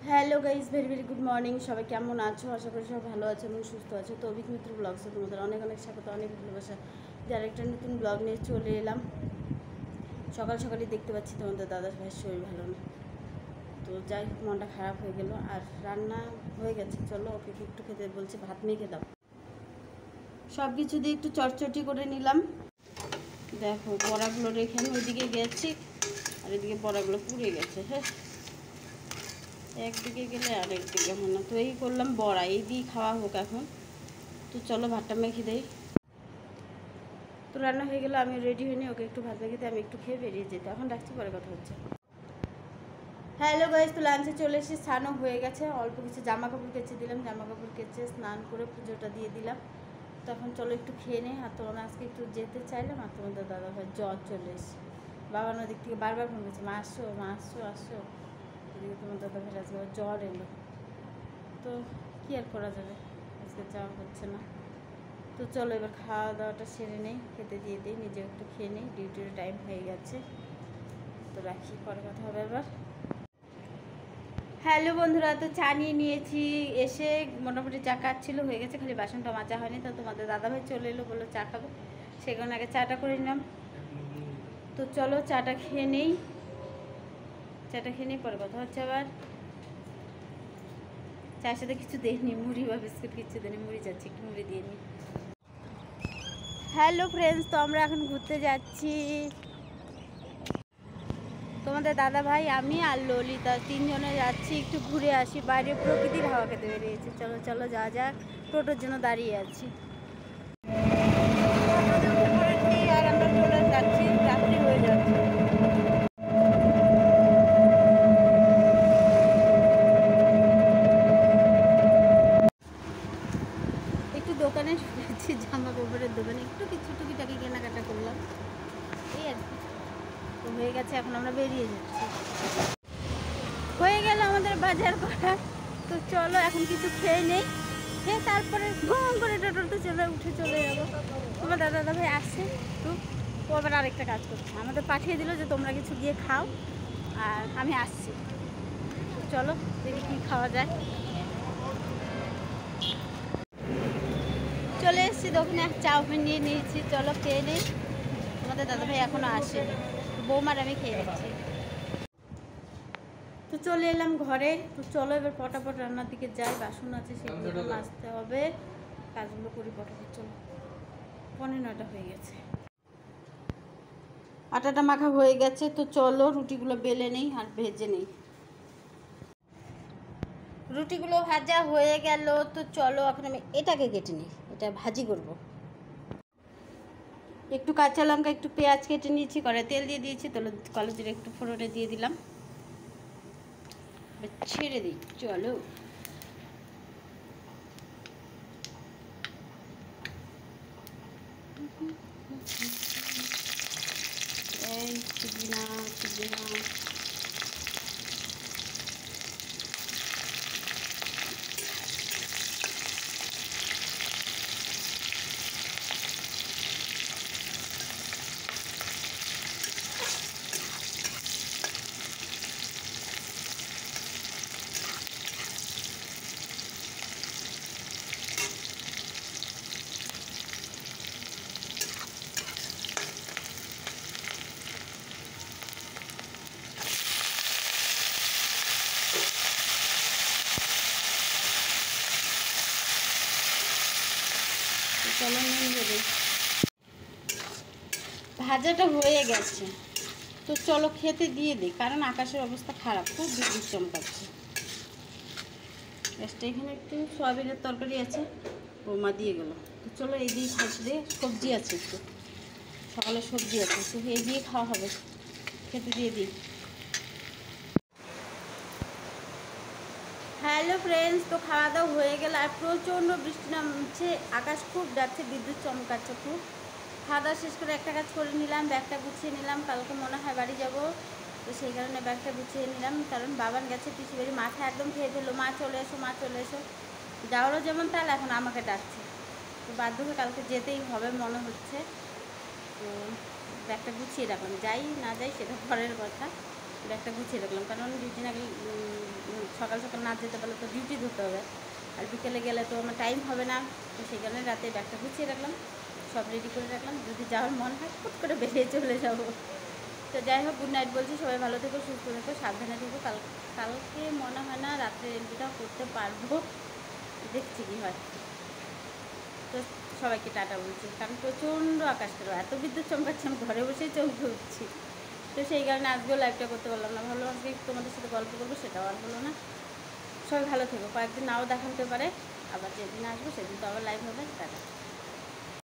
Hello guys, very very good morning. সবাই কেমন আছো? আশা করি সব ভালো আছে এবং সুস্থ আছো। তো অভিক মিত্র ব্লগসে তোমাদের অনেক অনেক স্বাগত, অনেক ভালোবাসা। যার একটা নতুন ব্লগ নিয়ে চলে এলাম। সকাল সকালই দেখতে পাচ্ছি তোমাদের দাদার ভাইয়ের শরীর ভালো না, তো যাই হোক মনটা খারাপ হয়ে গেল। আর রান্না হয়ে গেছে, চলো ওকে একটু খেতে বলছি, ভাত মেখে দাও। সব কিছু দিয়ে একটু চটচটি করে নিলাম। দেখো বড়াগুলো রেখে আমি ওইদিকে গেছি, আর এদিকে বড়াগুলো পুড়ে গেছে। হ্যাঁ, একদিকে গেলে আরেকদিকে হয় না, তো এই করলাম বড়া, এই দিয়ে খাওয়া হোক এখন। তো চলো ভাতটা মেখে দেই। তো রান্না হয়ে গেলো, আমি রেডি হইনি, ওকে একটু ভাত মেখে দিই, আমি একটু খেয়ে বেরিয়ে যেতে। এখন রাখছি, পরে কথা হচ্ছে। হ্যালো গাইজ, তো লাঞ্চে চলে এসে স্নানও হয়ে গেছে, অল্প কিছু জামা কাপড় কেচে দিলাম, জামা কাপড় কেচে স্নান করে পুজোটা দিয়ে দিলাম। তখন চলো একটু খেয়ে নেই। আর তোমার আজকে একটু যেতে চাইলাম, আর তোমাদের দাদা ভাই জ্বর চলে এসে বাবার ওদিক থেকে বারবার ফোন করছে, মা আসছো, মা আসছো, আসছো। এদিকে তোমার দাদা ভাই আজকে জ্বর এলো, তো কী আর করা যাবে, আজকে যাওয়া হচ্ছে না। তো চলো এবার খাওয়া দাওয়াটা সেরে নেই, খেতে দিয়ে দিই, নিজে একটু খেয়ে নেই, ডিউটির টাইম হয়ে গেছে। তো রাখি, পরে কথা হবে এবার। হ্যালো বন্ধুরা, তো চা নিয়ে নিয়েছি, এসে মোটামুটি চা কাটছিল, হয়ে গেছে, খালি বাসনটা মাজা হয়নি। তো তোমাদের দাদাভাই চলে এলো, বললো চা খাবো, সেই কারণে আগে চাটা করে নিলাম। তো চলো চাটা খেয়ে নেই, চাটা খেয়ে নেই, পরে কথা হচ্ছে আবার। চায়ের সাথে কিছু দেয়নি, মুড়ি বা বিস্কুট কিছু দেয়নি, মুড়ি যাচ্ছি, একটু মুড়ি দিয়ে নিই। হ্যালো ফ্রেন্ডস, তো আমরা এখন ঘুরতে যাচ্ছি। তোমাদের দাদা ভাই, আমি আর ললিতা তিনজনে যাচ্ছি একটু ঘুরে আসি, বাইরে প্রকৃতির হাওয়া খেতে বেরিয়েছি। চলো চলো যাওয়া যাক, টোটোর জন্য দাঁড়িয়ে আছি। আর আমরা চলে যাচ্ছি, রাত্রি হয়ে যাচ্ছে। একটু দোকানে ঢুকেছি, জামা কাপড়ের দোকানে একটু কিছু টুকিটাকি কেনাকাটা করলাম, এই আর কি। তো হয়ে গেছে, এখন আমরা বেরিয়ে যাচ্ছি, হয়ে গেল আমাদের বাজার করা। তো চলো এখন কিছু খেয়ে নেই, খেয়ে তারপরে ঘুম করে টোটোতে উঠে চলে যাবো। তোমার দাদা ভাই আসছে, তো ও আবার আরেকটা কাজ করছে, আমাদের পাঠিয়ে দিল যে তোমরা কিছু গিয়ে খাও, আর আমি আসছি। চলো দেখি কী খাওয়া যায়। চলে এসেছি দোকানে, চাউমিন নিয়ে নিয়েছি, চলো খেয়ে নেই। তোমাদের দাদাভাই এখনও আসেনি, বৌমার আমি খেয়ে নিচ্ছি। তো চলে এলাম ঘরে। তো চলো এবার পটাপট রান্নার দিকে যাই, বাসন আছে সেগুলো মাজতে হবে, কাজগুলো করি পটাপট। চলো, 9:15 হয়ে গেছে, আটাটা মাখা হয়ে গেছে। তো চলো রুটিগুলো বেলে নেই আর ভেজে নেই। রুটিগুলো ভাজা হয়ে গেল। তো চলো এখন আমি এটাকে কেটে নিই, এটা ভাজি করব। একটু কাঁচা লঙ্কা, একটু পেঁয়াজ কেটে নিয়েছি, কড়াই তেল দিয়ে দিয়েছি, তো কালো জিরে একটু ফোড়নে দিয়ে দিলাম, ছেড়ে দিই। চলো এই চিবি না। চলো নিয়ে যাবে, ভাজাটা হয়ে গেছে। তো চলো খেতে দিয়ে দিই, কারণ আকাশের অবস্থা খারাপ, খুব বিদ্যুৎ চমকাচ্ছে। গ্যাসটা এখানে একটু সয়াবিনের তরকারি আছে, বৌমা দিয়ে গেলো। তো চলো এই দিয়ে খাইতে দিয়ে, সবজি আছে একটু, সকালে সবজি আছে, তো এই দিয়ে খাওয়া হবে, খেতে দিয়ে দিই। হ্যালো ফ্রেন্ডস, তো খাওয়া দাওয়া হয়ে গেল, আর প্রচণ্ড বৃষ্টি নামছে, আকাশ খুব যাচ্ছে, বিদ্যুৎ চমকাচ্ছে খুব। খাওয়া দাওয়া শেষ করে একটা কাজ করে নিলাম, ব্যাগটা গুছিয়ে নিলাম, কালকে মনে হয় বাড়ি যাব, তো সেই কারণে ব্যাগটা গুছিয়ে নিলাম। কারণ বাবান গেছে পিসি বাড়ি, মাথা একদম খেয়ে ফেললো, মা চলে এসো, মা চলে এসো। যাওয়ারও যেমন তাহলে এখন আমাকে ডাকছে, তো বাধ্য হয়ে কালকে যেতেই হবে মনে হচ্ছে। তো ব্যাগটা গুছিয়ে রাখলাম, যাই না যাই সেটা পরের কথা, ব্যাগটা গুছিয়ে রাখলাম, কারণ 2 দিন আগে সকাল সকাল না যেতে পারলে তো ডিউটি ধরতে হবে, আর বিকেলে গেলে তো আমার টাইম হবে না। তো সেই কারণে রাতে ব্যাগটা গুছিয়ে রাখলাম, সব রেডি করে রাখলাম, যদি যাওয়ার মন হয় ফুট করে বেরিয়ে চলে যাবো। তো যাই হোক, গুড নাইট বলছি, সবাই ভালো থেকো, সুস্থ থেকো, সাবধানে থেকো। কালকে মনে হয় না রাত্রে এলবিটাও করতে পারবো, দেখছি কী হয়। তো সবাইকে টাটা বলছি, কারণ প্রচণ্ড আকাশ ছিল, এত বিদ্যুৎ চমকাচ্ছে, আমি ঘরে বসেই চমকে উঠছি। তো সেই কারণে আজকেও লাইভটা করতে পারলাম না, ভাবলাম আজকে তোমাদের সাথে গল্প করবো, সেটাও আর হলো না। সবাই ভালো থেকো, কয়েকদিন নাও দেখা হতে পারে, আবার যেদিন আসবো সেদিন তো আবার লাইভ হবে। টাটা।